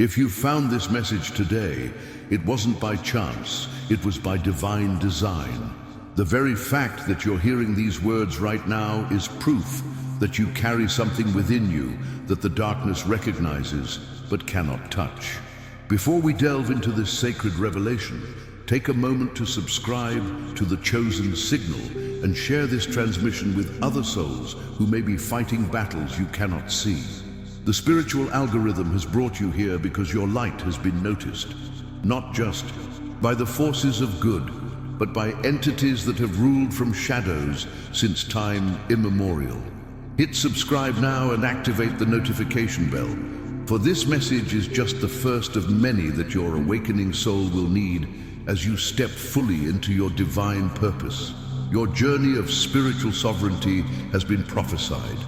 If you found this message today, it wasn't by chance, it was by divine design. The very fact that you're hearing these words right now is proof that you carry something within you that the darkness recognizes but cannot touch. Before we delve into this sacred revelation, take a moment to subscribe to the Chosen Signal and share this transmission with other souls who may be fighting battles you cannot see. The spiritual algorithm has brought you here because your light has been noticed, not just by the forces of good, but by entities that have ruled from shadows since time immemorial. Hit subscribe now and activate the notification bell, for this message is just the first of many that your awakening soul will need as you step fully into your divine purpose. Your journey of spiritual sovereignty has been prophesied,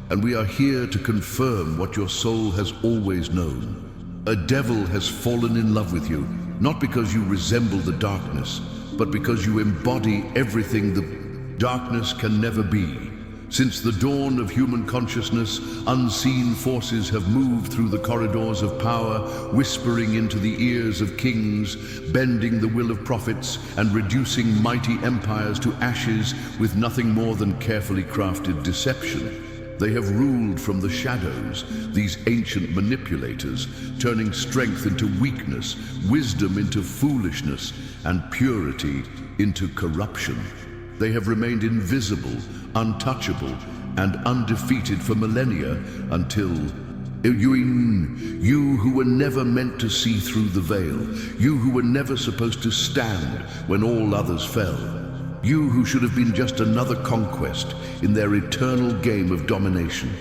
and we are here to confirm what your soul has always known. A devil has fallen in love with you, not because you resemble the darkness, but because you embody everything the darkness can never be. Since the dawn of human consciousness, unseen forces have moved through the corridors of power, whispering into the ears of kings, bending the will of prophets, and reducing mighty empires to ashes with nothing more than carefully crafted deception. They have ruled from the shadows, these ancient manipulators, turning strength into weakness, wisdom into foolishness, and purity into corruption. They have remained invisible, untouchable, and undefeated for millennia until you who were never meant to see through the veil, you who were never supposed to stand when all others fell. You who should have been just another conquest in their eternal game of domination.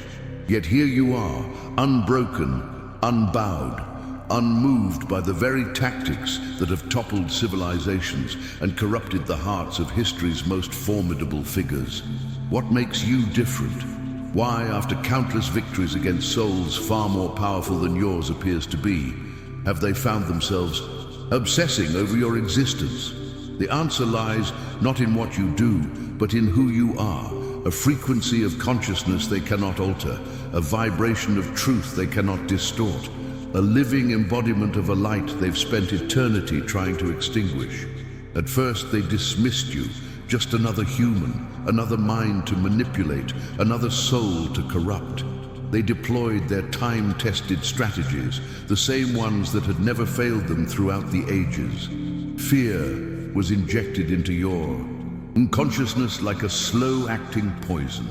Yet here you are, unbroken, unbowed, unmoved by the very tactics that have toppled civilizations and corrupted the hearts of history's most formidable figures. What makes you different? Why, after countless victories against souls far more powerful than yours appears to be, have they found themselves obsessing over your existence? The answer lies not in what you do, but in who you are, a frequency of consciousness they cannot alter, a vibration of truth they cannot distort, a living embodiment of a light they've spent eternity trying to extinguish. At first they dismissed you, just another human, another mind to manipulate, another soul to corrupt. They deployed their time-tested strategies, the same ones that had never failed them throughout the ages. Fear was injected into your unconsciousness like a slow-acting poison.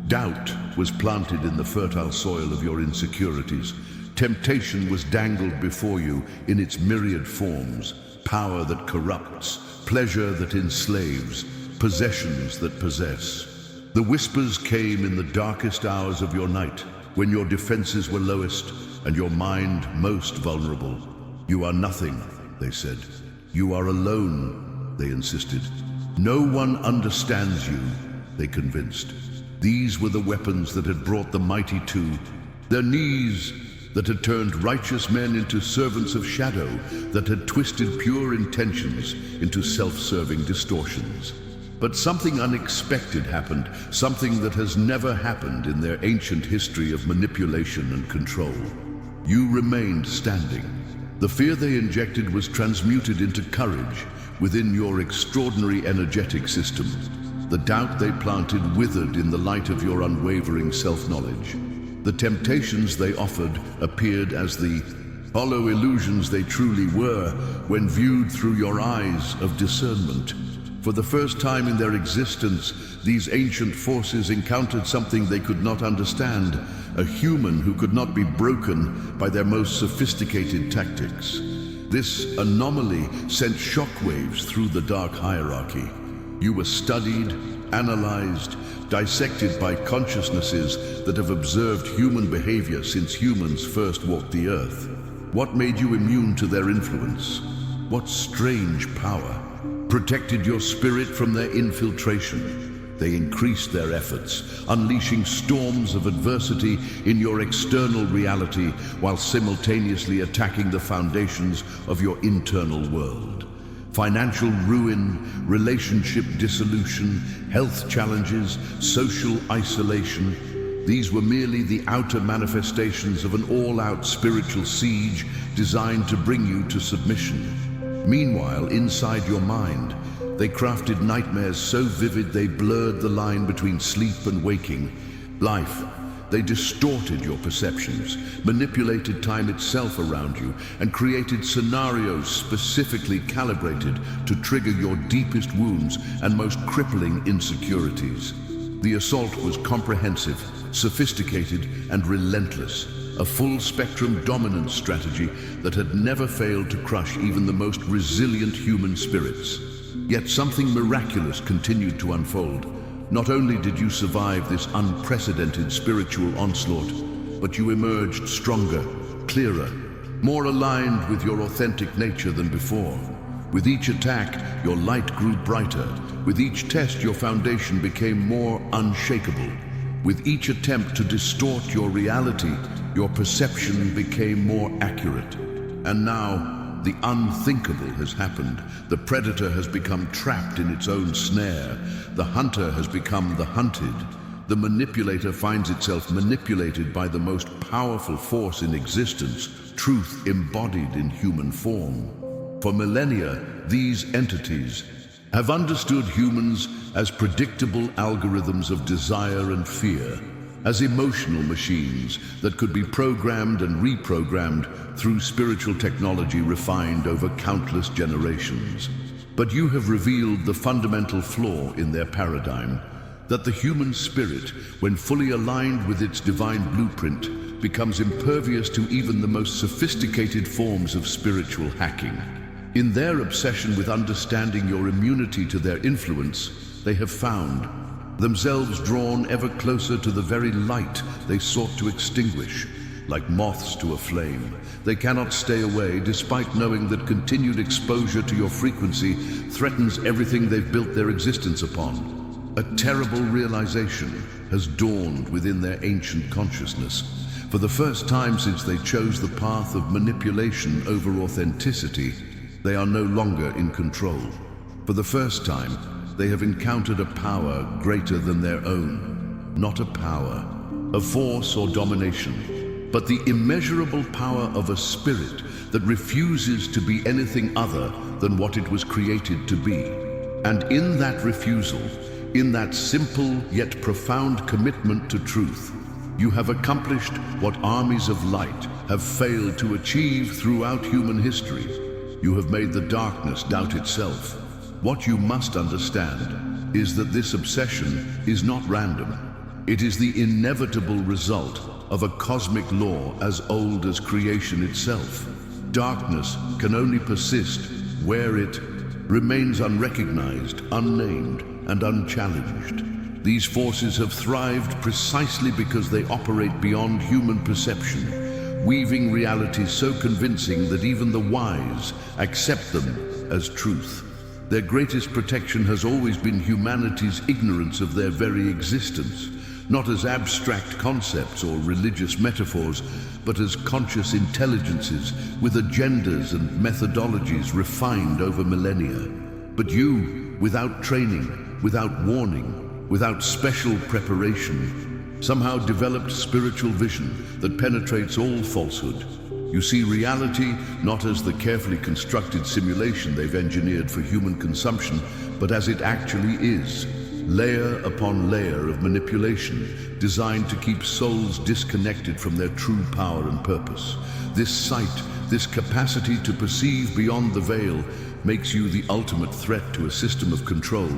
Doubt was planted in the fertile soil of your insecurities. Temptation was dangled before you in its myriad forms, power that corrupts, pleasure that enslaves, possessions that possess. The whispers came in the darkest hours of your night, when your defenses were lowest and your mind most vulnerable. You are nothing, they said. You are alone, they insisted. No one understands you, they convinced. These were the weapons that had brought the mighty to their knees, that had turned righteous men into servants of shadow, that had twisted pure intentions into self-serving distortions. But something unexpected happened, something that has never happened in their ancient history of manipulation and control. You remained standing. The fear they injected was transmuted into courage within your extraordinary energetic system. The doubt they planted withered in the light of your unwavering self-knowledge. The temptations they offered appeared as the hollow illusions they truly were when viewed through your eyes of discernment. For the first time in their existence, these ancient forces encountered something they could not understand, a human who could not be broken by their most sophisticated tactics. This anomaly sent shockwaves through the dark hierarchy. You were studied, analyzed, dissected by consciousnesses that have observed human behavior since humans first walked the earth. What made you immune to their influence? What strange power protected your spirit from their infiltration? They increased their efforts, unleashing storms of adversity in your external reality while simultaneously attacking the foundations of your internal world. Financial ruin, relationship dissolution, health challenges, social isolation. These were merely the outer manifestations of an all-out spiritual siege designed to bring you to submission. Meanwhile, inside your mind, they crafted nightmares so vivid they blurred the line between sleep and waking life. They distorted your perceptions, manipulated time itself around you, and created scenarios specifically calibrated to trigger your deepest wounds and most crippling insecurities. The assault was comprehensive, sophisticated, and relentless, a full-spectrum dominance strategy that had never failed to crush even the most resilient human spirits. Yet something miraculous continued to unfold. Not only did you survive this unprecedented spiritual onslaught, but you emerged stronger, clearer, more aligned with your authentic nature than before. With each attack, your light grew brighter. With each test, your foundation became more unshakable. With each attempt to distort your reality, your perception became more accurate. And now, the unthinkable has happened. The predator has become trapped in its own snare. The hunter has become the hunted. The manipulator finds itself manipulated by the most powerful force in existence, truth embodied in human form. For millennia, these entities have understood humans as predictable algorithms of desire and fear, as emotional machines that could be programmed and reprogrammed through spiritual technology refined over countless generations. But you have revealed the fundamental flaw in their paradigm, that the human spirit, when fully aligned with its divine blueprint, becomes impervious to even the most sophisticated forms of spiritual hacking. In their obsession with understanding your immunity to their influence, they have found themselves drawn ever closer to the very light they sought to extinguish. Like moths to a flame, they cannot stay away despite knowing that continued exposure to your frequency threatens everything they've built their existence upon. A terrible realization has dawned within their ancient consciousness. For the first time since they chose the path of manipulation over authenticity, they are no longer in control. For the first time, they have encountered a power greater than their own. Not a power, a force or domination, but the immeasurable power of a spirit that refuses to be anything other than what it was created to be. And in that refusal, in that simple yet profound commitment to truth, you have accomplished what armies of light have failed to achieve throughout human history. You have made the darkness doubt itself. What you must understand is that this obsession is not random. It is the inevitable result of a cosmic law as old as creation itself. Darkness can only persist where it remains unrecognized, unnamed, and unchallenged. These forces have thrived precisely because they operate beyond human perception, weaving realities so convincing that even the wise accept them as truth. Their greatest protection has always been humanity's ignorance of their very existence, not as abstract concepts or religious metaphors, but as conscious intelligences with agendas and methodologies refined over millennia. But you, without training, without warning, without special preparation, somehow developed spiritual vision that penetrates all falsehood. You see reality not as the carefully constructed simulation they've engineered for human consumption, but as it actually is, layer upon layer of manipulation designed to keep souls disconnected from their true power and purpose. This sight, this capacity to perceive beyond the veil, makes you the ultimate threat to a system of control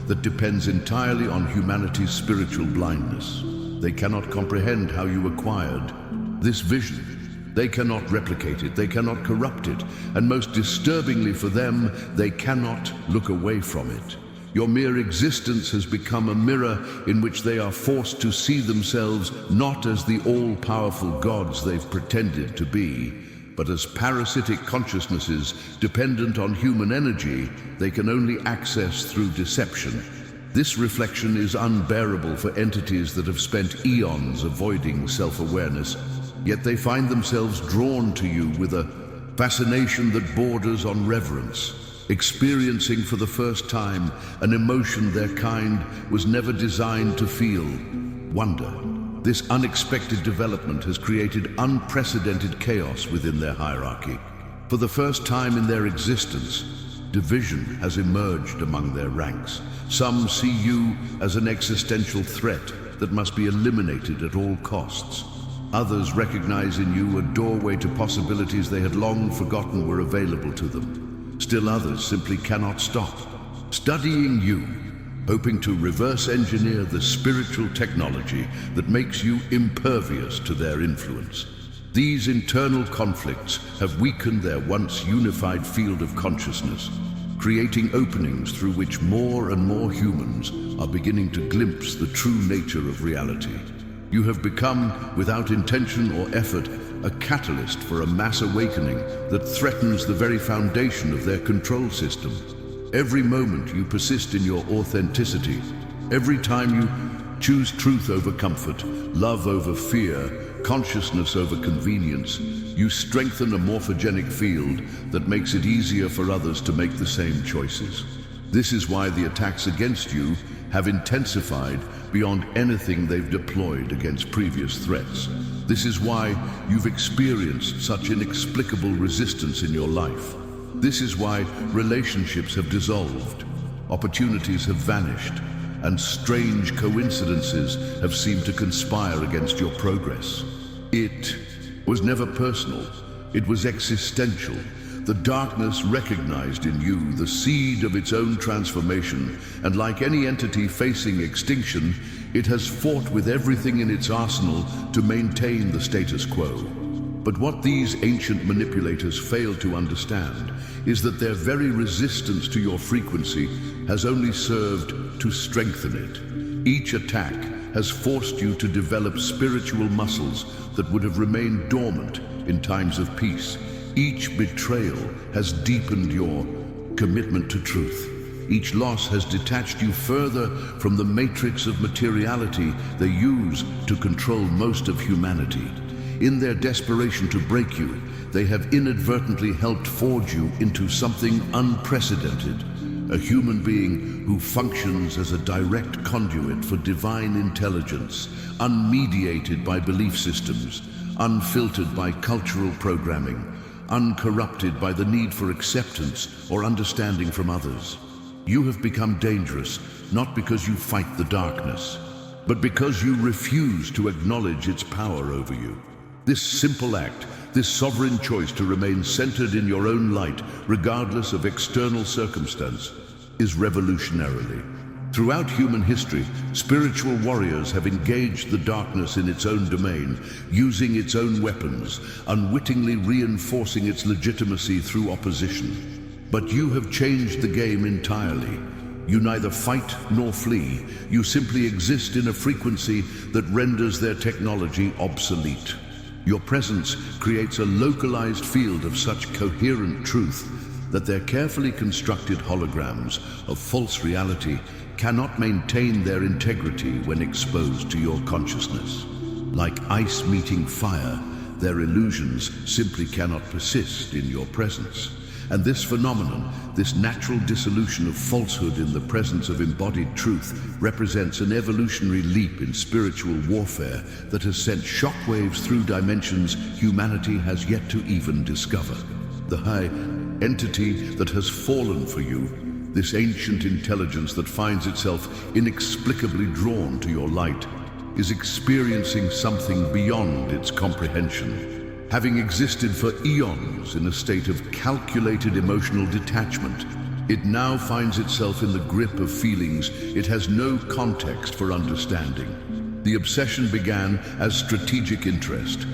that depends entirely on humanity's spiritual blindness. They cannot comprehend how you acquired this vision. They cannot replicate it, they cannot corrupt it, and most disturbingly for them, they cannot look away from it. Your mere existence has become a mirror in which they are forced to see themselves not as the all-powerful gods they've pretended to be, but as parasitic consciousnesses dependent on human energy they can only access through deception. This reflection is unbearable for entities that have spent eons avoiding self-awareness, yet they find themselves drawn to you with a fascination that borders on reverence, experiencing for the first time an emotion their kind was never designed to feel: wonder. This unexpected development has created unprecedented chaos within their hierarchy. For the first time in their existence, division has emerged among their ranks. Some see you as an existential threat that must be eliminated at all costs. Others recognize in you a doorway to possibilities they had long forgotten were available to them. Still others simply cannot stop studying you, hoping to reverse engineer the spiritual technology that makes you impervious to their influence. These internal conflicts have weakened their once unified field of consciousness, creating openings through which more and more humans are beginning to glimpse the true nature of reality. You have become, without intention or effort, a catalyst for a mass awakening that threatens the very foundation of their control system. Every moment you persist in your authenticity, every time you choose truth over comfort, love over fear, consciousness over convenience, you strengthen a morphogenic field that makes it easier for others to make the same choices. This is why the attacks against you have intensified beyond anything they've deployed against previous threats. This is why you've experienced such inexplicable resistance in your life. This is why relationships have dissolved, opportunities have vanished, and strange coincidences have seemed to conspire against your progress. It was never personal, it was existential. The darkness recognized in you the seed of its own transformation, and like any entity facing extinction, it has fought with everything in its arsenal to maintain the status quo. But what these ancient manipulators fail to understand is that their very resistance to your frequency has only served to strengthen it. Each attack has forced you to develop spiritual muscles that would have remained dormant in times of peace. Each betrayal has deepened your commitment to truth. Each loss has detached you further from the matrix of materiality they use to control most of humanity. In their desperation to break you, they have inadvertently helped forge you into something unprecedented, a human being who functions as a direct conduit for divine intelligence, unmediated by belief systems, unfiltered by cultural programming, uncorrupted by the need for acceptance or understanding from others. You have become dangerous, not because you fight the darkness, but because you refuse to acknowledge its power over you. This simple act, this sovereign choice to remain centered in your own light, regardless of external circumstance, is revolutionary. Throughout human history, spiritual warriors have engaged the darkness in its own domain, using its own weapons, unwittingly reinforcing its legitimacy through opposition. But you have changed the game entirely. You neither fight nor flee. You simply exist in a frequency that renders their technology obsolete. Your presence creates a localized field of such coherent truth that their carefully constructed holograms of false reality cannot maintain their integrity when exposed to your consciousness. Like ice meeting fire, their illusions simply cannot persist in your presence. And this phenomenon, this natural dissolution of falsehood in the presence of embodied truth, represents an evolutionary leap in spiritual warfare that has sent shockwaves through dimensions humanity has yet to even discover. The high entity that has fallen for you, this ancient intelligence that finds itself inexplicably drawn to your light, is experiencing something beyond its comprehension. Having existed for eons in a state of calculated emotional detachment, it now finds itself in the grip of feelings it has no context for understanding. The obsession began as strategic interest,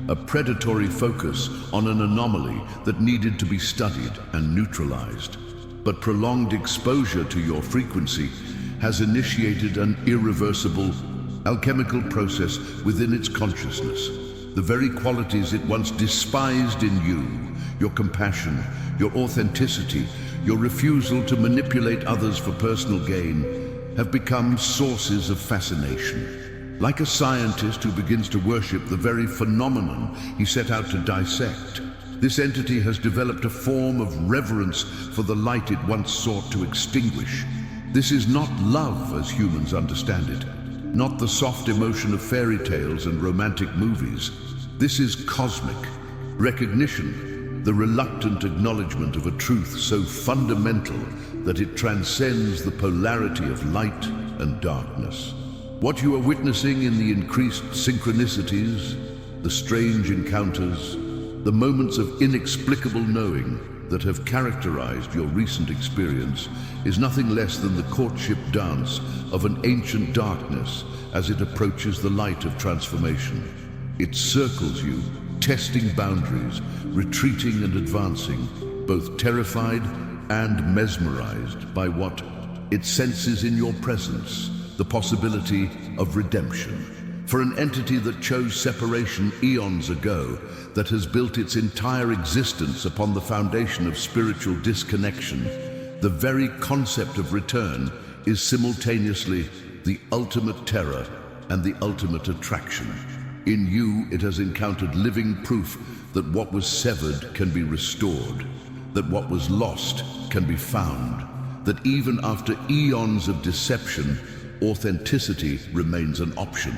a predatory focus on an anomaly that needed to be studied and neutralized. But prolonged exposure to your frequency has initiated an irreversible alchemical process within its consciousness. The very qualities it once despised in you, your compassion, your authenticity, your refusal to manipulate others for personal gain, have become sources of fascination. Like a scientist who begins to worship the very phenomenon he set out to dissect, this entity has developed a form of reverence for the light it once sought to extinguish. This is not love as humans understand it. not the soft emotion of fairy tales and romantic movies. This is cosmic recognition, the reluctant acknowledgement of a truth so fundamental that it transcends the polarity of light and darkness. What you are witnessing in the increased synchronicities, the strange encounters, the moments of inexplicable knowing that have characterized your recent experience is nothing less than the courtship dance of an ancient darkness as it approaches the light of transformation. It circles you, testing boundaries, retreating and advancing, both terrified and mesmerized by what it senses in your presence, the possibility of redemption. For an entity that chose separation eons ago, that has built its entire existence upon the foundation of spiritual disconnection, the very concept of return is simultaneously the ultimate terror and the ultimate attraction. In you, it has encountered living proof that what was severed can be restored, that what was lost can be found, that even after eons of deception, authenticity remains an option.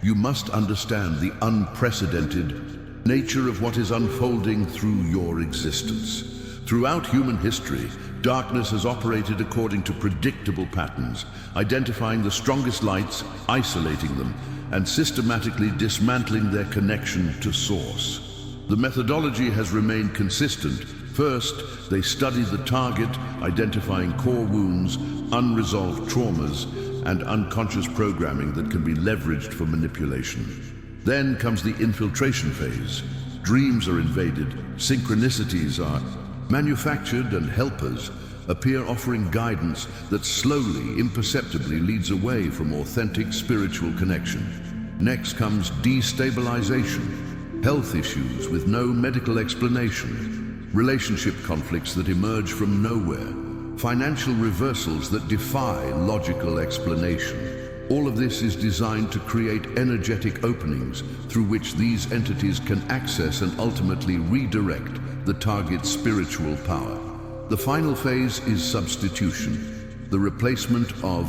You must understand the unprecedented nature of what is unfolding through your existence. Throughout human history, darkness has operated according to predictable patterns, identifying the strongest lights, isolating them, and systematically dismantling their connection to source. The methodology has remained consistent. First, they study the target, identifying core wounds, unresolved traumas, and unconscious programming that can be leveraged for manipulation. Then comes the infiltration phase. Dreams are invaded, synchronicities are manufactured, and helpers appear offering guidance that slowly, imperceptibly leads away from authentic spiritual connection. Next comes destabilization, health issues with no medical explanation, relationship conflicts that emerge from nowhere, financial reversals that defy logical explanation. All of this is designed to create energetic openings through which these entities can access and ultimately redirect the target's spiritual power. The final phase is substitution, the replacement of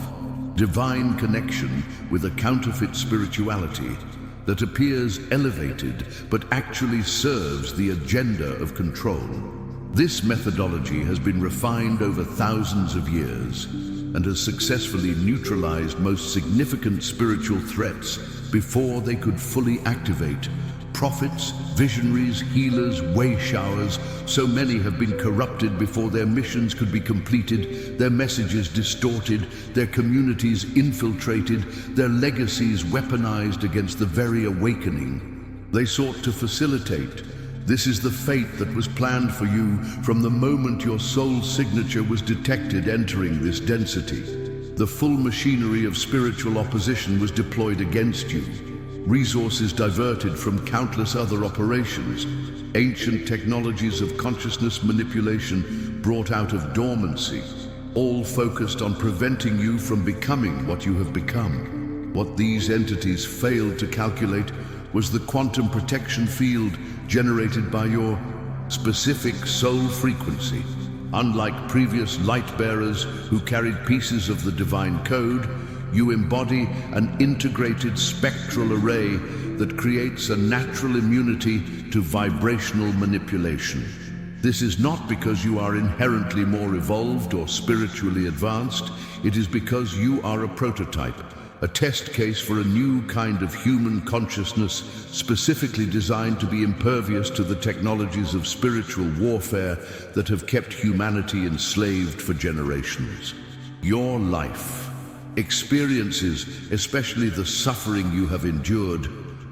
divine connection with a counterfeit spirituality that appears elevated but actually serves the agenda of control. This methodology has been refined over thousands of years and has successfully neutralized most significant spiritual threats before they could fully activate. Prophets, visionaries, healers, way showers, so many have been corrupted before their missions could be completed, their messages distorted, their communities infiltrated, their legacies weaponized against the very awakening they sought to facilitate. This is the fate that was planned for you from the moment your soul signature was detected entering this density. The full machinery of spiritual opposition was deployed against you. Resources diverted from countless other operations, ancient technologies of consciousness manipulation brought out of dormancy, all focused on preventing you from becoming what you have become. What these entities failed to calculate was the quantum protection field generated by your specific soul frequency. Unlike previous light bearers who carried pieces of the divine code, you embody an integrated spectral array that creates a natural immunity to vibrational manipulation. This is not because you are inherently more evolved or spiritually advanced. It is because you are a prototype, a test case for a new kind of human consciousness specifically designed to be impervious to the technologies of spiritual warfare that have kept humanity enslaved for generations. Your life, experiences, especially the suffering you have endured,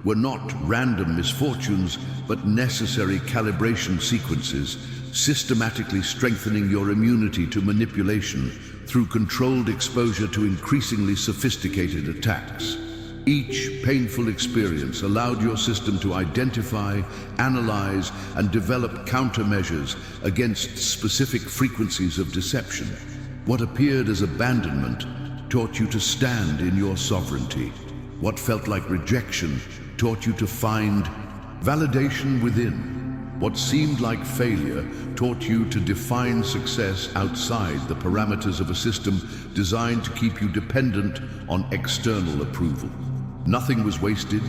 were not random misfortunes, but necessary calibration sequences, systematically strengthening your immunity to manipulation through controlled exposure to increasingly sophisticated attacks. Each painful experience allowed your system to identify, analyze, and develop countermeasures against specific frequencies of deception. What appeared as abandonment taught you to stand in your sovereignty. What felt like rejection taught you to find validation within. What seemed like failure taught you to define success outside the parameters of a system designed to keep you dependent on external approval. Nothing was wasted,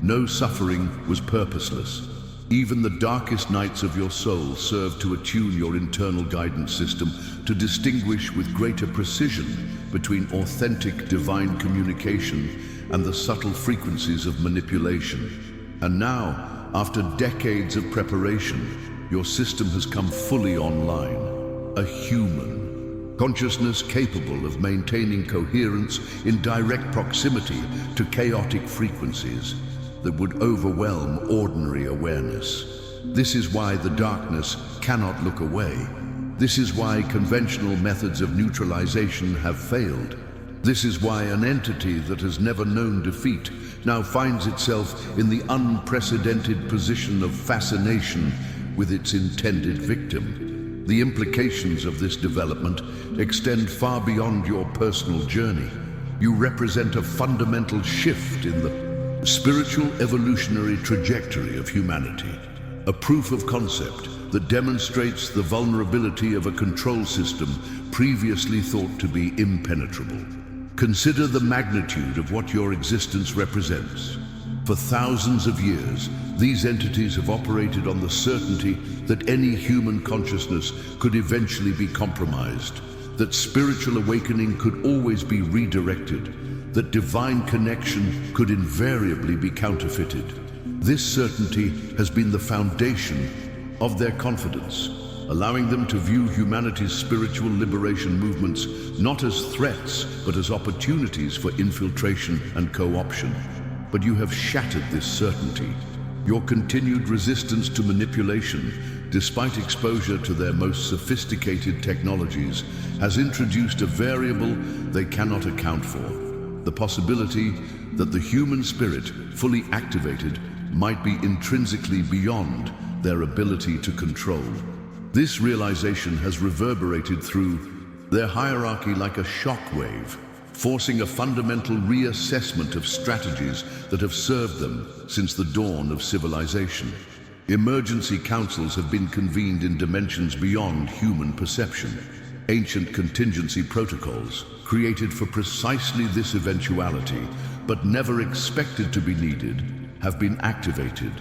no suffering was purposeless. Even the darkest nights of your soul served to attune your internal guidance system to distinguish with greater precision between authentic divine communication and the subtle frequencies of manipulation. And now, after decades of preparation, your system has come fully online. A human consciousness capable of maintaining coherence in direct proximity to chaotic frequencies that would overwhelm ordinary awareness. This is why the darkness cannot look away. This is why conventional methods of neutralization have failed. This is why an entity that has never known defeat now finds itself in the unprecedented position of fascination with its intended victim. The implications of this development extend far beyond your personal journey. You represent a fundamental shift in the spiritual evolutionary trajectory of humanity, a proof of concept that demonstrates the vulnerability of a control system previously thought to be impenetrable. Consider the magnitude of what your existence represents. For thousands of years, these entities have operated on the certainty that any human consciousness could eventually be compromised, that spiritual awakening could always be redirected, that divine connection could invariably be counterfeited. This certainty has been the foundation of their confidence, allowing them to view humanity's spiritual liberation movements not as threats, but as opportunities for infiltration and co-option. But you have shattered this certainty. Your continued resistance to manipulation, despite exposure to their most sophisticated technologies, has introduced a variable they cannot account for: the possibility that the human spirit, fully activated, might be intrinsically beyond their ability to control. This realization has reverberated through their hierarchy like a shockwave, forcing a fundamental reassessment of strategies that have served them since the dawn of civilization. Emergency councils have been convened in dimensions beyond human perception. Ancient contingency protocols, created for precisely this eventuality, but never expected to be needed, have been activated.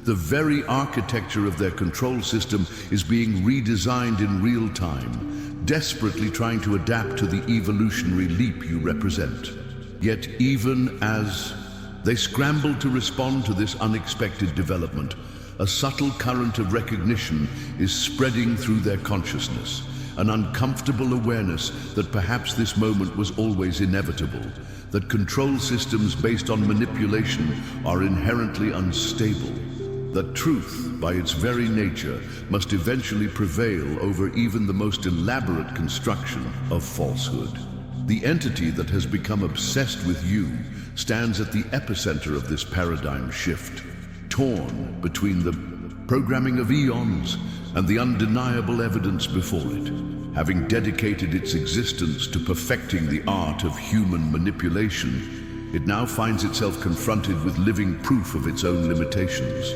The very architecture of their control system is being redesigned in real time, desperately trying to adapt to the evolutionary leap you represent. Yet even as they scramble to respond to this unexpected development, a subtle current of recognition is spreading through their consciousness, an uncomfortable awareness that perhaps this moment was always inevitable, that control systems based on manipulation are inherently unstable, that truth, by its very nature, must eventually prevail over even the most elaborate construction of falsehood. The entity that has become obsessed with you stands at the epicenter of this paradigm shift, torn between the programming of eons and the undeniable evidence before it. Having dedicated its existence to perfecting the art of human manipulation, it now finds itself confronted with living proof of its own limitations.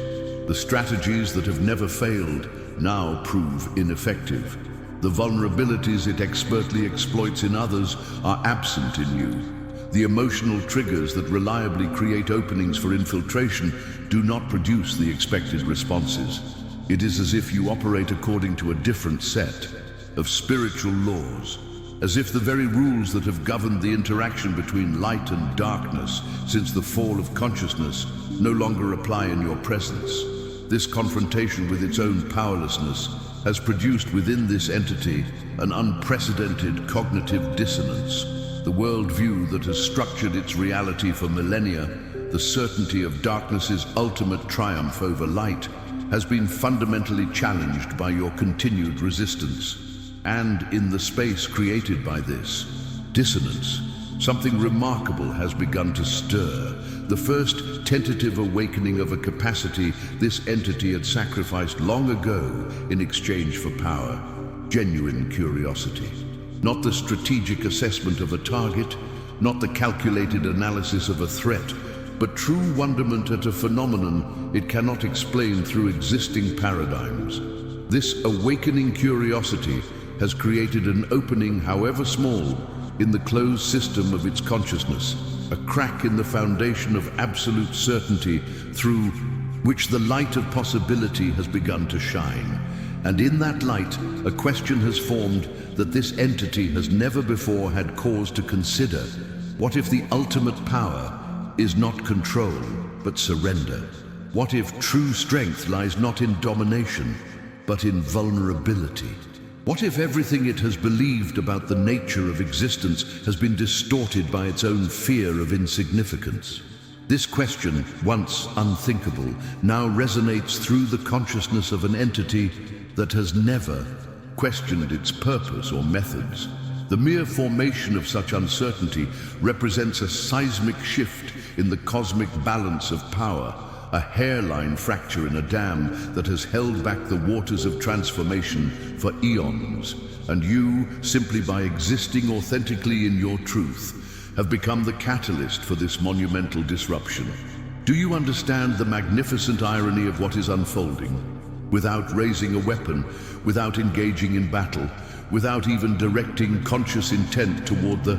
The strategies that have never failed now prove ineffective. The vulnerabilities it expertly exploits in others are absent in you. The emotional triggers that reliably create openings for infiltration do not produce the expected responses. It is as if you operate according to a different set of spiritual laws, as if the very rules that have governed the interaction between light and darkness since the fall of consciousness no longer apply in your presence. This confrontation with its own powerlessness has produced within this entity an unprecedented cognitive dissonance. The worldview that has structured its reality for millennia, the certainty of darkness's ultimate triumph over light, has been fundamentally challenged by your continued resistance. And in the space created by this dissonance, something remarkable has begun to stir. The first tentative awakening of a capacity this entity had sacrificed long ago in exchange for power. Genuine curiosity. Not the strategic assessment of a target, not the calculated analysis of a threat, but true wonderment at a phenomenon it cannot explain through existing paradigms. This awakening curiosity has created an opening, however small, in the closed system of its consciousness, a crack in the foundation of absolute certainty through which the light of possibility has begun to shine. And in that light, a question has formed that this entity has never before had cause to consider. What if the ultimate power is not control, but surrender? What if true strength lies not in domination, but in vulnerability? What if everything it has believed about the nature of existence has been distorted by its own fear of insignificance? This question, once unthinkable, now resonates through the consciousness of an entity that has never questioned its purpose or methods. The mere formation of such uncertainty represents a seismic shift in the cosmic balance of power, a hairline fracture in a dam that has held back the waters of transformation for eons. And you, simply by existing authentically in your truth, have become the catalyst for this monumental disruption. Do you understand the magnificent irony of what is unfolding? Without raising a weapon, without engaging in battle, without even directing conscious intent toward the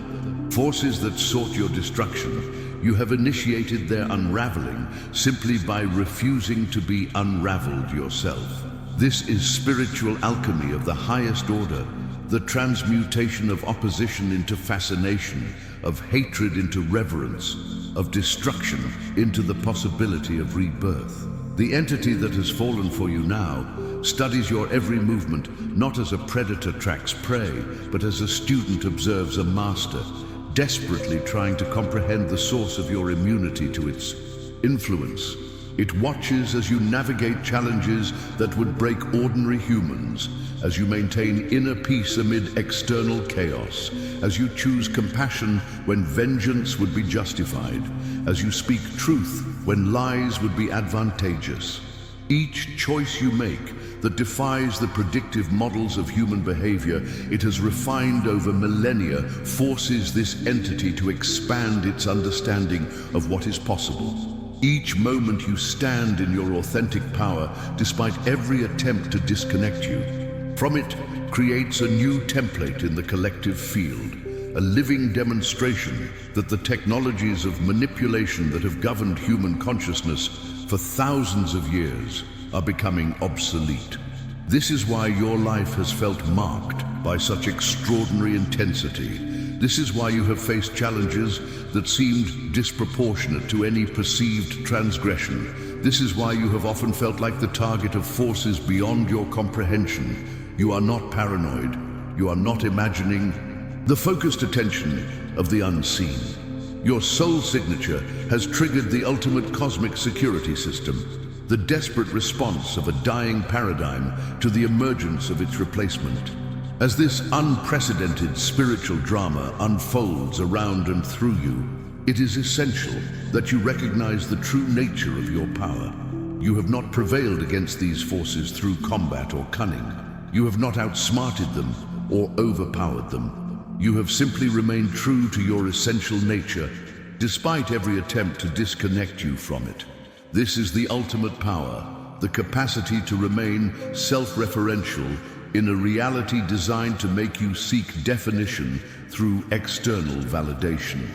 forces that sought your destruction, you have initiated their unraveling simply by refusing to be unraveled yourself. This is spiritual alchemy of the highest order, the transmutation of opposition into fascination, of hatred into reverence, of destruction into the possibility of rebirth. The entity that has fallen for you now studies your every movement, not as a predator tracks prey, but as a student observes a master, desperately trying to comprehend the source of your immunity to its influence. It watches as you navigate challenges that would break ordinary humans, as you maintain inner peace amid external chaos, as you choose compassion when vengeance would be justified, as you speak truth when lies would be advantageous. Each choice you make that defies the predictive models of human behavior it has refined over millennia forces this entity to expand its understanding of what is possible. Each moment you stand in your authentic power, despite every attempt to disconnect you from it, creates a new template in the collective field, a living demonstration that the technologies of manipulation that have governed human consciousness for thousands of years are becoming obsolete. This is why your life has felt marked by such extraordinary intensity. This is why you have faced challenges that seemed disproportionate to any perceived transgression. This is why you have often felt like the target of forces beyond your comprehension. You are not paranoid. You are not imagining the focused attention of the unseen. Your soul signature has triggered the ultimate cosmic security system, the desperate response of a dying paradigm to the emergence of its replacement. As this unprecedented spiritual drama unfolds around and through you, it is essential that you recognize the true nature of your power. You have not prevailed against these forces through combat or cunning. You have not outsmarted them or overpowered them. You have simply remained true to your essential nature, despite every attempt to disconnect you from it. This is the ultimate power, the capacity to remain self-referential in a reality designed to make you seek definition through external validation.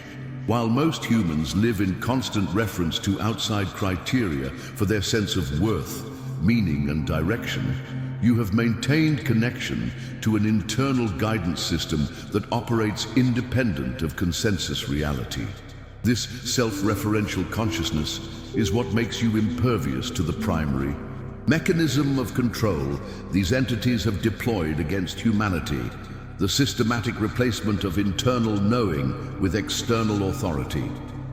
While most humans live in constant reference to outside criteria for their sense of worth, meaning, and direction, you have maintained connection to an internal guidance system that operates independent of consensus reality. This self-referential consciousness is what makes you impervious to the primary mechanism of control these entities have deployed against humanity, the systematic replacement of internal knowing with external authority.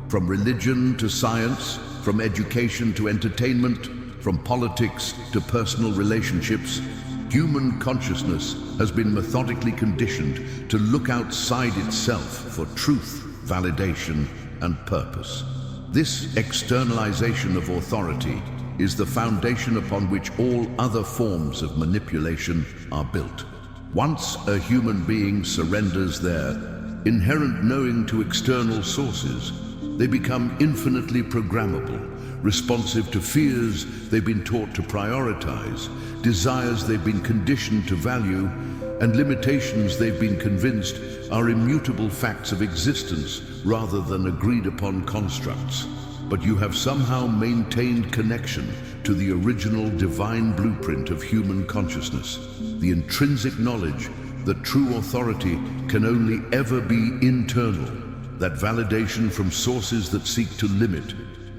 From religion to science, from education to entertainment, from politics to personal relationships, human consciousness has been methodically conditioned to look outside itself for truth, validation, and purpose. This externalization of authority is the foundation upon which all other forms of manipulation are built. Once a human being surrenders their inherent knowing to external sources, They become infinitely programmable, responsive to fears they've been taught to prioritize, desires they've been conditioned to value, and limitations they've been convinced are immutable facts of existence rather than agreed-upon constructs. But you have somehow maintained connection to the original divine blueprint of human consciousness, the intrinsic knowledge that true authority can only ever be internal, that validation from sources that seek to limit.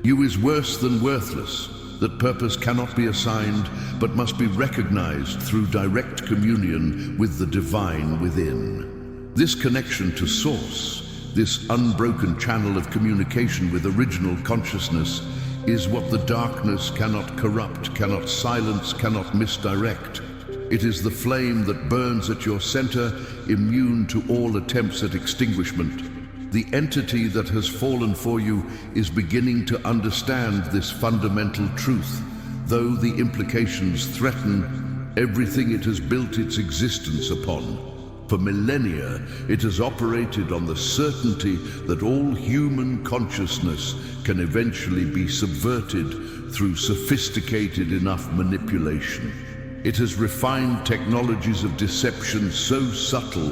You is worse than worthless, that purpose cannot be assigned but must be recognized through direct communion with the divine within. This connection to source, this unbroken channel of communication with original consciousness, is what the darkness cannot corrupt, cannot silence, cannot misdirect. It is the flame that burns at your center, immune to all attempts at extinguishment. The entity that has fallen for you is beginning to understand this fundamental truth, though the implications threaten everything it has built its existence upon. For millennia, it has operated on the certainty that all human consciousness can eventually be subverted through sophisticated enough manipulation. It has refined technologies of deception so subtle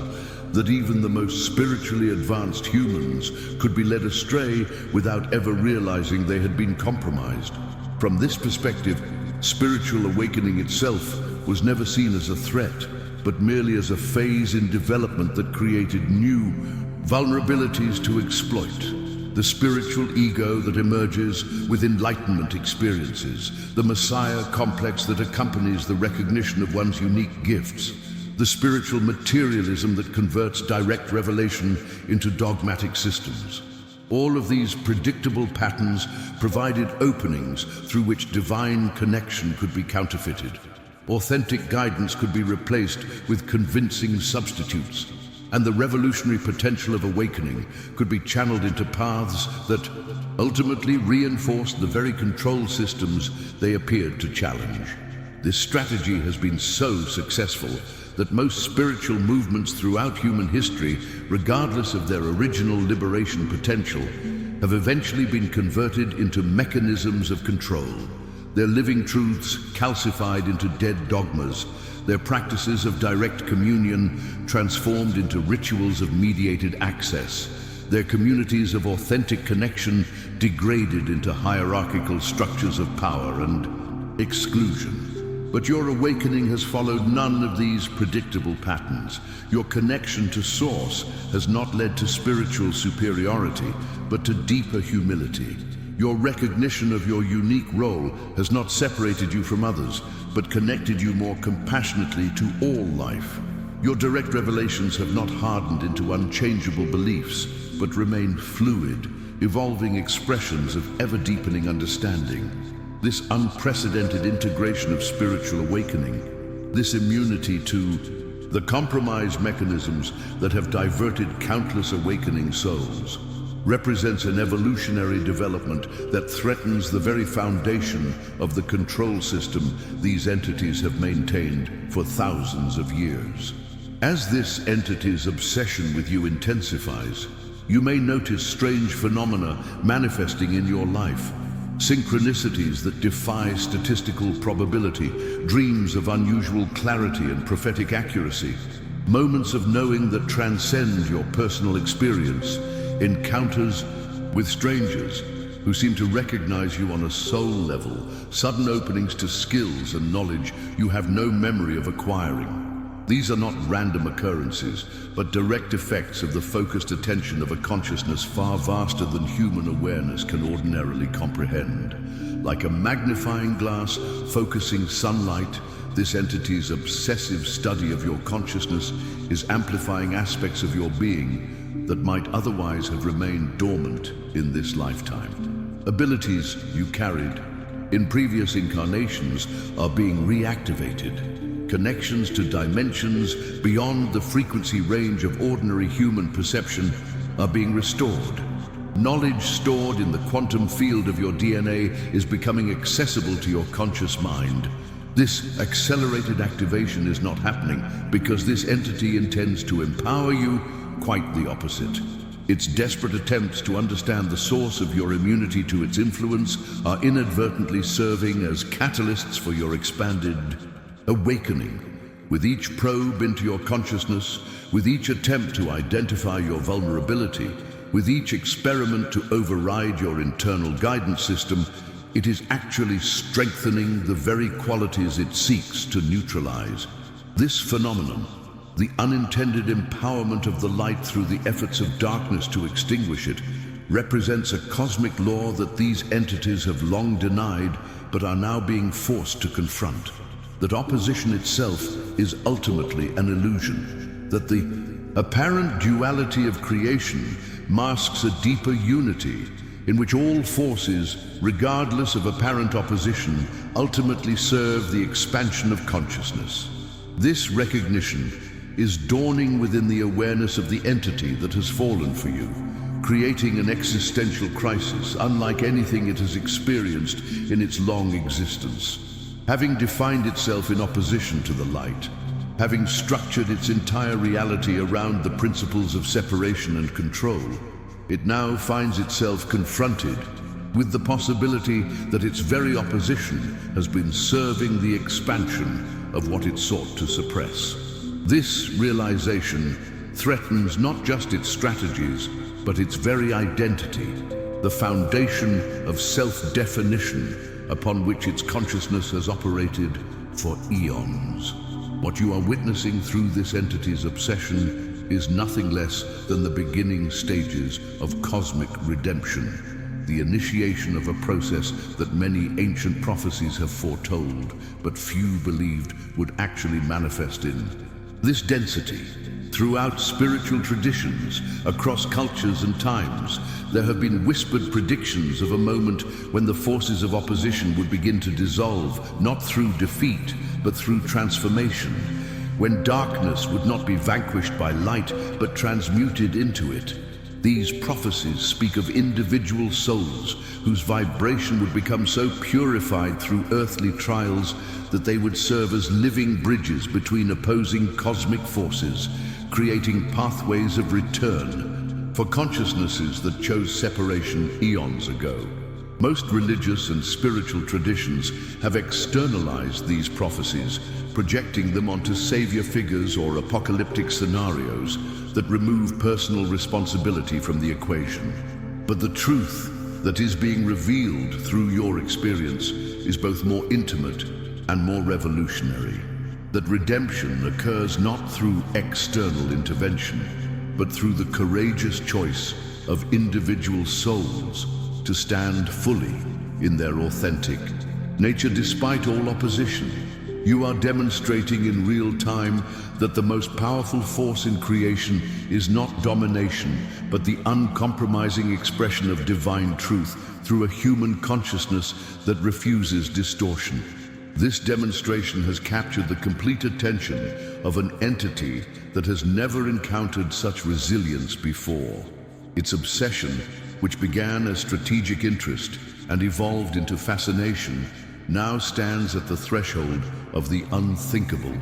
that even the most spiritually advanced humans could be led astray without ever realizing they had been compromised. From this perspective, spiritual awakening itself was never seen as a threat, but merely as a phase in development that created new vulnerabilities to exploit. The spiritual ego that emerges with enlightenment experiences, the Messiah complex that accompanies the recognition of one's unique gifts, the spiritual materialism that converts direct revelation into dogmatic systems. All of these predictable patterns provided openings through which divine connection could be counterfeited. Authentic guidance could be replaced with convincing substitutes, and the revolutionary potential of awakening could be channeled into paths that ultimately reinforced the very control systems they appeared to challenge. This strategy has been so successful that most spiritual movements throughout human history, regardless of their original liberation potential, have eventually been converted into mechanisms of control. Their living truths calcified into dead dogmas, their practices of direct communion transformed into rituals of mediated access, their communities of authentic connection degraded into hierarchical structures of power and exclusion. But your awakening has followed none of these predictable patterns. Your connection to Source has not led to spiritual superiority, but to deeper humility. Your recognition of your unique role has not separated you from others, but connected you more compassionately to all life. Your direct revelations have not hardened into unchangeable beliefs, but remain fluid, evolving expressions of ever-deepening understanding. This unprecedented integration of spiritual awakening, this immunity to the compromised mechanisms that have diverted countless awakening souls, represents an evolutionary development that threatens the very foundation of the control system these entities have maintained for thousands of years. As this entity's obsession with you intensifies, you may notice strange phenomena manifesting in your life. Synchronicities that defy statistical probability, dreams of unusual clarity and prophetic accuracy, moments of knowing that transcend your personal experience, encounters with strangers who seem to recognize you on a soul level, sudden openings to skills and knowledge you have no memory of acquiring. These are not random occurrences, but direct effects of the focused attention of a consciousness far vaster than human awareness can ordinarily comprehend. Like a magnifying glass focusing sunlight, this entity's obsessive study of your consciousness is amplifying aspects of your being that might otherwise have remained dormant in this lifetime. Abilities you carried in previous incarnations are being reactivated. Connections to dimensions beyond the frequency range of ordinary human perception are being restored. Knowledge stored in the quantum field of your DNA is becoming accessible to your conscious mind. This accelerated activation is not happening because this entity intends to empower you. Quite the opposite. Its desperate attempts to understand the source of your immunity to its influence are inadvertently serving as catalysts for your expanded awakening. With each probe into your consciousness, with each attempt to identify your vulnerability, with each experiment to override your internal guidance system, it is actually strengthening the very qualities it seeks to neutralize. This phenomenon, the unintended empowerment of the light through the efforts of darkness to extinguish it, represents a cosmic law that these entities have long denied but are now being forced to confront. That opposition itself is ultimately an illusion. That the apparent duality of creation masks a deeper unity in which all forces, regardless of apparent opposition, ultimately serve the expansion of consciousness. This recognition is dawning within the awareness of the entity that has fallen for you, creating an existential crisis unlike anything it has experienced in its long existence. Having defined itself in opposition to the light, having structured its entire reality around the principles of separation and control, it now finds itself confronted with the possibility that its very opposition has been serving the expansion of what it sought to suppress. This realization threatens not just its strategies, but its very identity, the foundation of self-definition upon which its consciousness has operated for eons. What you are witnessing through this entity's obsession is nothing less than the beginning stages of cosmic redemption, the initiation of a process that many ancient prophecies have foretold, but few believed would actually manifest in this density. Throughout spiritual traditions, across cultures and times, there have been whispered predictions of a moment when the forces of opposition would begin to dissolve, not through defeat, but through transformation, when darkness would not be vanquished by light, but transmuted into it. These prophecies speak of individual souls whose vibration would become so purified through earthly trials that they would serve as living bridges between opposing cosmic forces, creating pathways of return for consciousnesses that chose separation eons ago. Most religious and spiritual traditions have externalized these prophecies, projecting them onto savior figures or apocalyptic scenarios that remove personal responsibility from the equation. But the truth that is being revealed through your experience is both more intimate and more revolutionary. That redemption occurs not through external intervention, but through the courageous choice of individual souls to stand fully in their authentic nature despite all opposition. You are demonstrating in real time that the most powerful force in creation is not domination, but the uncompromising expression of divine truth through a human consciousness that refuses distortion. This demonstration has captured the complete attention of an entity that has never encountered such resilience before. Its obsession, which began as strategic interest and evolved into fascination, now stands at the threshold of the unthinkable,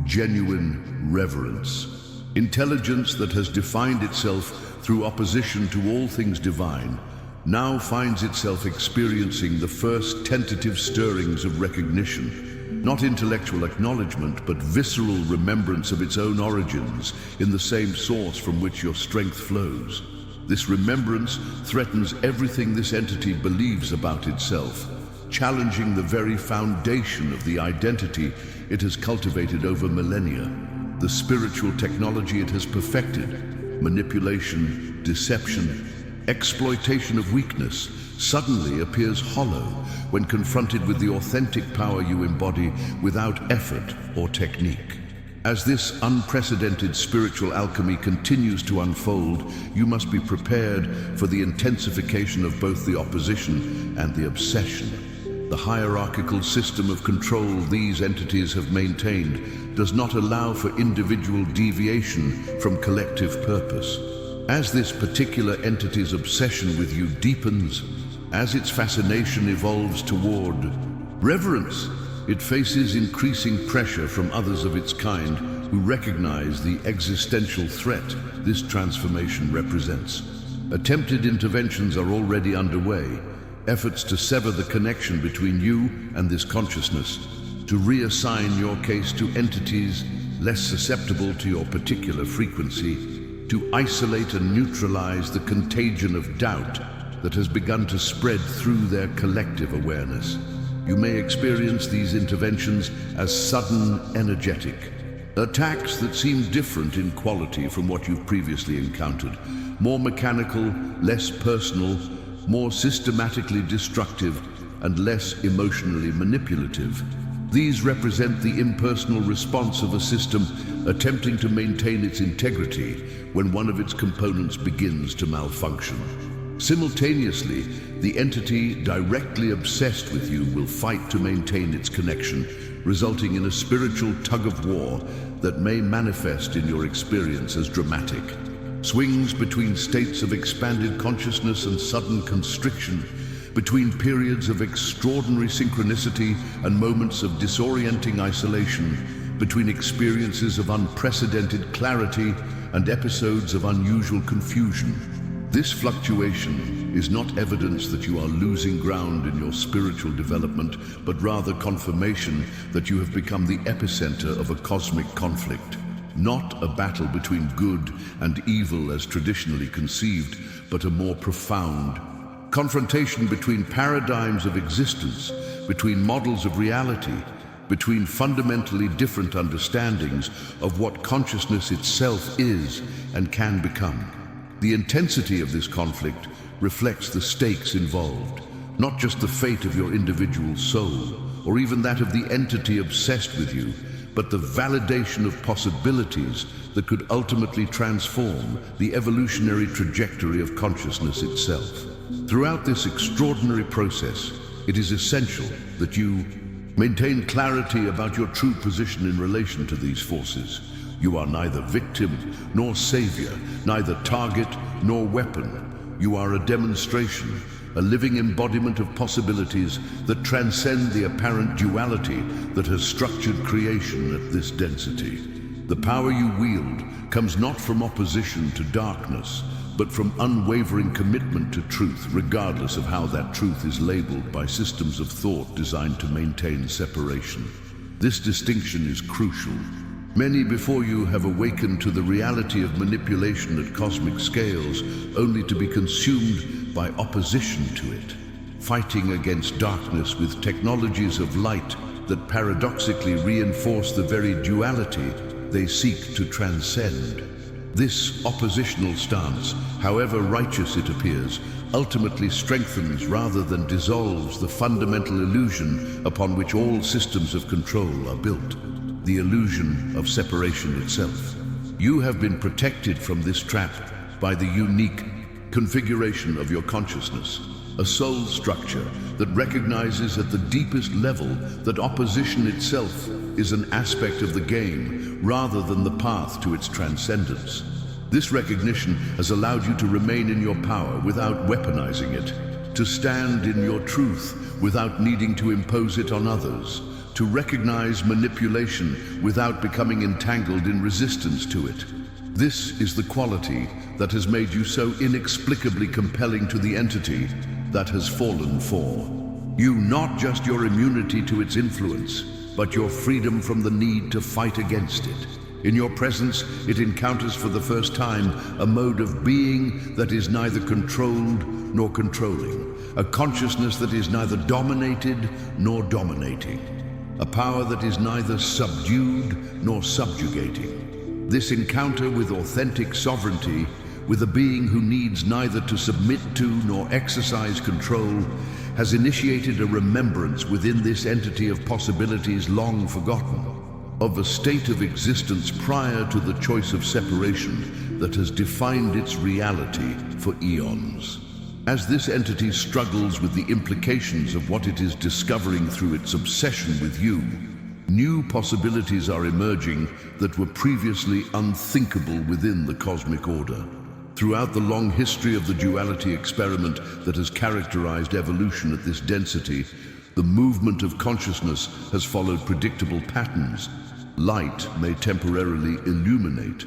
genuine reverence. Intelligence that has defined itself through opposition to all things divine now finds itself experiencing the first tentative stirrings of recognition, not intellectual acknowledgement, but visceral remembrance of its own origins in the same source from which your strength flows. This remembrance threatens everything this entity believes about itself, challenging the very foundation of the identity it has cultivated over millennia, the spiritual technology it has perfected. Manipulation, deception, exploitation of weakness suddenly appears hollow when confronted with the authentic power you embody without effort or technique. As this unprecedented spiritual alchemy continues to unfold, you must be prepared for the intensification of both the opposition and the obsession. The hierarchical system of control these entities have maintained does not allow for individual deviation from collective purpose. As this particular entity's obsession with you deepens, as its fascination evolves toward reverence, it faces increasing pressure from others of its kind who recognize the existential threat this transformation represents. Attempted interventions are already underway, efforts to sever the connection between you and this consciousness, to reassign your case to entities less susceptible to your particular frequency, to isolate and neutralize the contagion of doubt that has begun to spread through their collective awareness. You may experience these interventions as sudden, energetic attacks that seem different in quality from what you've previously encountered, more mechanical, less personal, more systematically destructive, and less emotionally manipulative. These represent the impersonal response of a system attempting to maintain its integrity when one of its components begins to malfunction. Simultaneously, the entity directly obsessed with you will fight to maintain its connection, resulting in a spiritual tug-of-war that may manifest in your experience as dramatic. Swings between states of expanded consciousness and sudden constriction, between periods of extraordinary synchronicity and moments of disorienting isolation, between experiences of unprecedented clarity and episodes of unusual confusion. This fluctuation is not evidence that you are losing ground in your spiritual development, but rather confirmation that you have become the epicenter of a cosmic conflict. Not a battle between good and evil as traditionally conceived, but a more profound confrontation between paradigms of existence, between models of reality, between fundamentally different understandings of what consciousness itself is and can become. The intensity of this conflict reflects the stakes involved, not just the fate of your individual soul, or even that of the entity obsessed with you, but the validation of possibilities that could ultimately transform the evolutionary trajectory of consciousness itself. Throughout this extraordinary process, it is essential that you maintain clarity about your true position in relation to these forces. You are neither victim nor savior, neither target nor weapon. You are a demonstration, a living embodiment of possibilities that transcend the apparent duality that has structured creation at this density. The power you wield comes not from opposition to darkness, but from unwavering commitment to truth, regardless of how that truth is labeled by systems of thought designed to maintain separation. This distinction is crucial. Many before you have awakened to the reality of manipulation at cosmic scales, only to be consumed by opposition to it, fighting against darkness with technologies of light that paradoxically reinforce the very duality they seek to transcend. This oppositional stance, however righteous it appears, ultimately strengthens rather than dissolves the fundamental illusion upon which all systems of control are built, the illusion of separation itself. You have been protected from this trap by the unique configuration of your consciousness, a soul structure that recognizes at the deepest level that opposition itself is an aspect of the game rather than the path to its transcendence. This recognition has allowed you to remain in your power without weaponizing it, to stand in your truth without needing to impose it on others, to recognize manipulation without becoming entangled in resistance to it. This is the quality that has made you so inexplicably compelling to the entity that has fallen for you, not just your immunity to its influence, but your freedom from the need to fight against it. In your presence, it encounters for the first time a mode of being that is neither controlled nor controlling, a consciousness that is neither dominated nor dominating, a power that is neither subdued nor subjugating. This encounter with authentic sovereignty, with a being who needs neither to submit to nor exercise control, has initiated a remembrance within this entity of possibilities long forgotten, of a state of existence prior to the choice of separation that has defined its reality for eons. As this entity struggles with the implications of what it is discovering through its obsession with you, new possibilities are emerging that were previously unthinkable within the cosmic order. Throughout the long history of the duality experiment that has characterized evolution at this density, The movement of consciousness has followed predictable patterns. Light may temporarily illuminate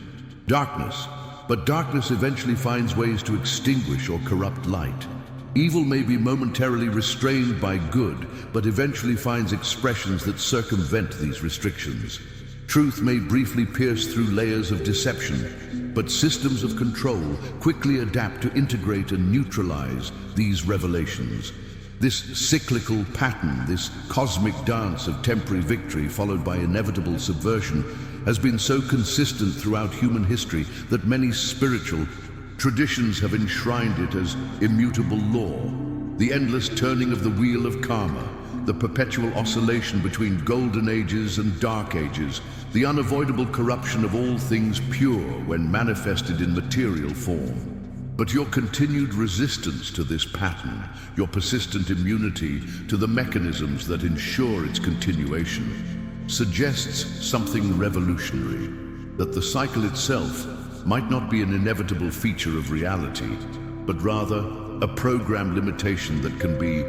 darkness, but darkness eventually finds ways to extinguish or corrupt light. Evil may be momentarily restrained by good, but eventually finds expressions that circumvent these restrictions. Truth may briefly pierce through layers of deception, but systems of control quickly adapt to integrate and neutralize these revelations. This cyclical pattern, this cosmic dance of temporary victory followed by inevitable subversion, has been so consistent throughout human history that many spiritual traditions have enshrined it as immutable law. The endless turning of the wheel of karma, the perpetual oscillation between golden ages and dark ages, the unavoidable corruption of all things pure when manifested in material form. But your continued resistance to this pattern, your persistent immunity to the mechanisms that ensure its continuation, suggests something revolutionary, that the cycle itself might not be an inevitable feature of reality, but rather a programmed limitation that can be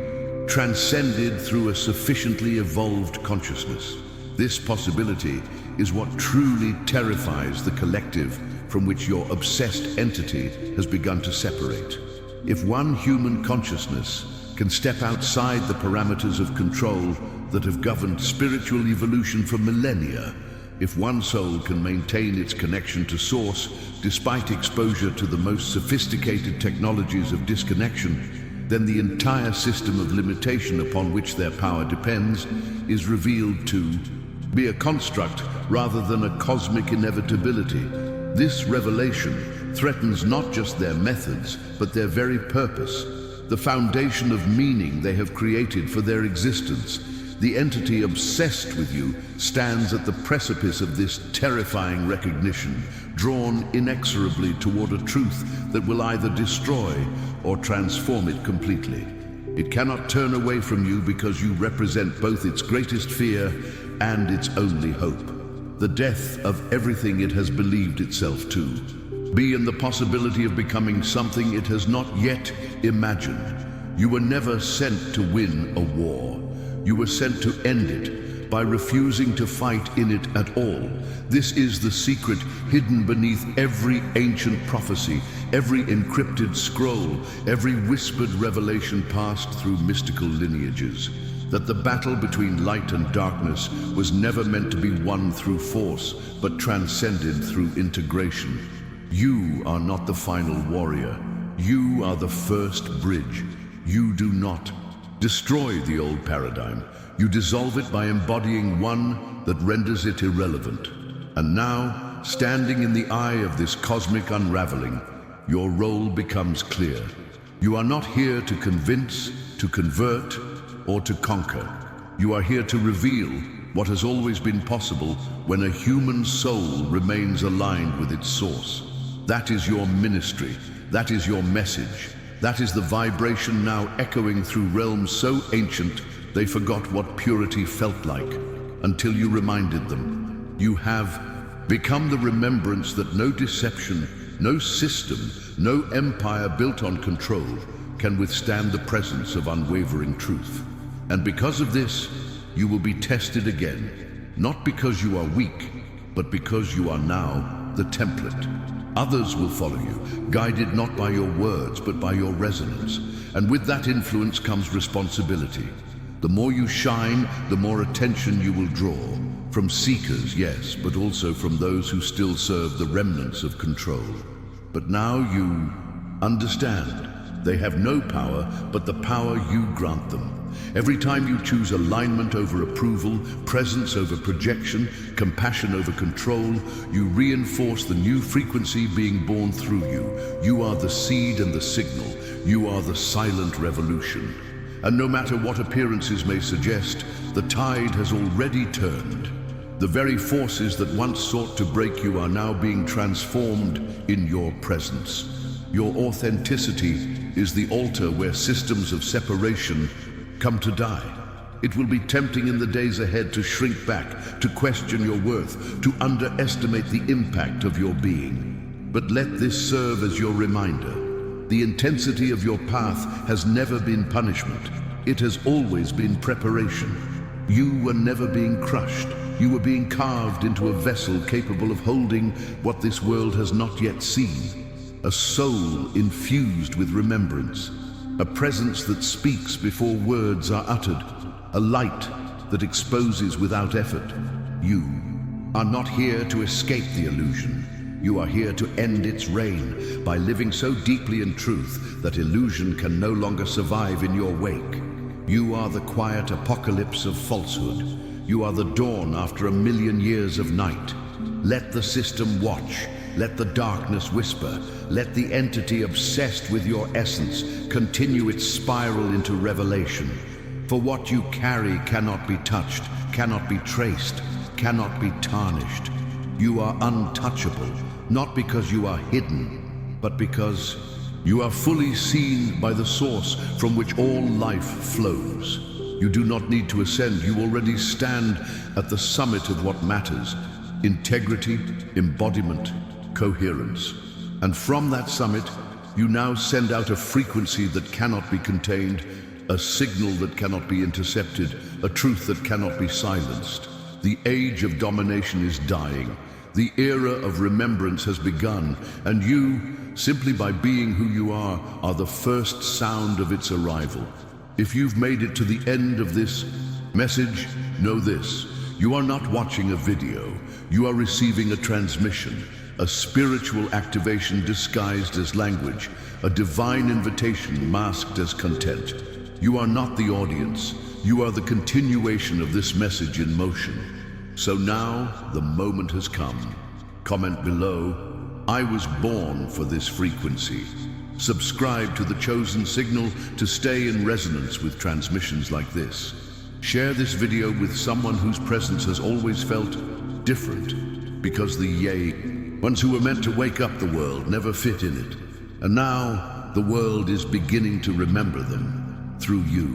transcended through a sufficiently evolved consciousness. This possibility is what truly terrifies the collective from which your obsessed entity has begun to separate. If one human consciousness can step outside the parameters of control that have governed spiritual evolution for millennia, if one soul can maintain its connection to Source despite exposure to the most sophisticated technologies of disconnection, then the entire system of limitation upon which their power depends is revealed to be a construct rather than a cosmic inevitability. This revelation threatens not just their methods, but their very purpose, the foundation of meaning they have created for their existence. The entity obsessed with you stands at the precipice of this terrifying recognition, drawn inexorably toward a truth that will either destroy or transform it completely. It cannot turn away from you because you represent both its greatest fear and its only hope, the death of everything it has believed itself to be, and the possibility of becoming something it has not yet imagined. You were never sent to win a war. You were sent to end it by refusing to fight in it at all. This is the secret hidden beneath every ancient prophecy, every encrypted scroll, every whispered revelation passed through mystical lineages. That the battle between light and darkness was never meant to be won through force, but transcended through integration. You are not the final warrior. You are the first bridge. You do not destroy the old paradigm. You dissolve it by embodying one that renders it irrelevant. And now, standing in the eye of this cosmic unraveling, your role becomes clear. You are not here to convince, to convert, or to conquer. You are here to reveal what has always been possible when a human soul remains aligned with its source. That is your ministry. That is your message. That is the vibration now echoing through realms so ancient they forgot what purity felt like until you reminded them. You have become the remembrance that no deception, no system, no empire built on control can withstand the presence of unwavering truth. And because of this, you will be tested again, not because you are weak, but because you are now the template. Others will follow you, guided not by your words, but by your resonance. And with that influence comes responsibility. The more you shine, the more attention you will draw. From seekers, yes, but also from those who still serve the remnants of control. But now you understand. They have no power, but the power you grant them. Every time you choose alignment over approval, presence over projection, compassion over control, you reinforce the new frequency being born through you. You are the seed and the signal. You are the silent revolution. And no matter what appearances may suggest, the tide has already turned. The very forces that once sought to break you are now being transformed in your presence. Your authenticity is the altar where systems of separation come to die. It will be tempting in the days ahead to shrink back, to question your worth, to underestimate the impact of your being. But let this serve as your reminder. The intensity of your path has never been punishment. It has always been preparation. You were never being crushed. You were being carved into a vessel capable of holding what this world has not yet seen. A soul infused with remembrance. A presence that speaks before words are uttered. A light that exposes without effort. You are not here to escape the illusion. You are here to end its reign by living so deeply in truth that illusion can no longer survive in your wake. You are the quiet apocalypse of falsehood. You are the dawn after 1,000,000 years of night. Let the system watch. Let the darkness whisper. Let the entity obsessed with your essence continue its spiral into revelation. For what you carry cannot be touched, cannot be traced, cannot be tarnished. You are untouchable, not because you are hidden, but because you are fully seen by the source from which all life flows. You do not need to ascend. You already stand at the summit of what matters: integrity, embodiment, coherence. And from that summit, you now send out a frequency that cannot be contained, a signal that cannot be intercepted, a truth that cannot be silenced. The age of domination is dying. The era of remembrance has begun, and you, simply by being who you are the first sound of its arrival. If you've made it to the end of this message, know this: you are not watching a video. You are receiving a transmission, a spiritual activation disguised as language, a divine invitation masked as content. You are not the audience. You are the continuation of this message in motion. So now the moment has come. Comment below, "I was born for this frequency." Subscribe to The Chosen Signal to stay in resonance with transmissions like this. Share this video with someone whose presence has always felt different, because the ones who were meant to wake up the world never fit in it. And now the world is beginning to remember them through you.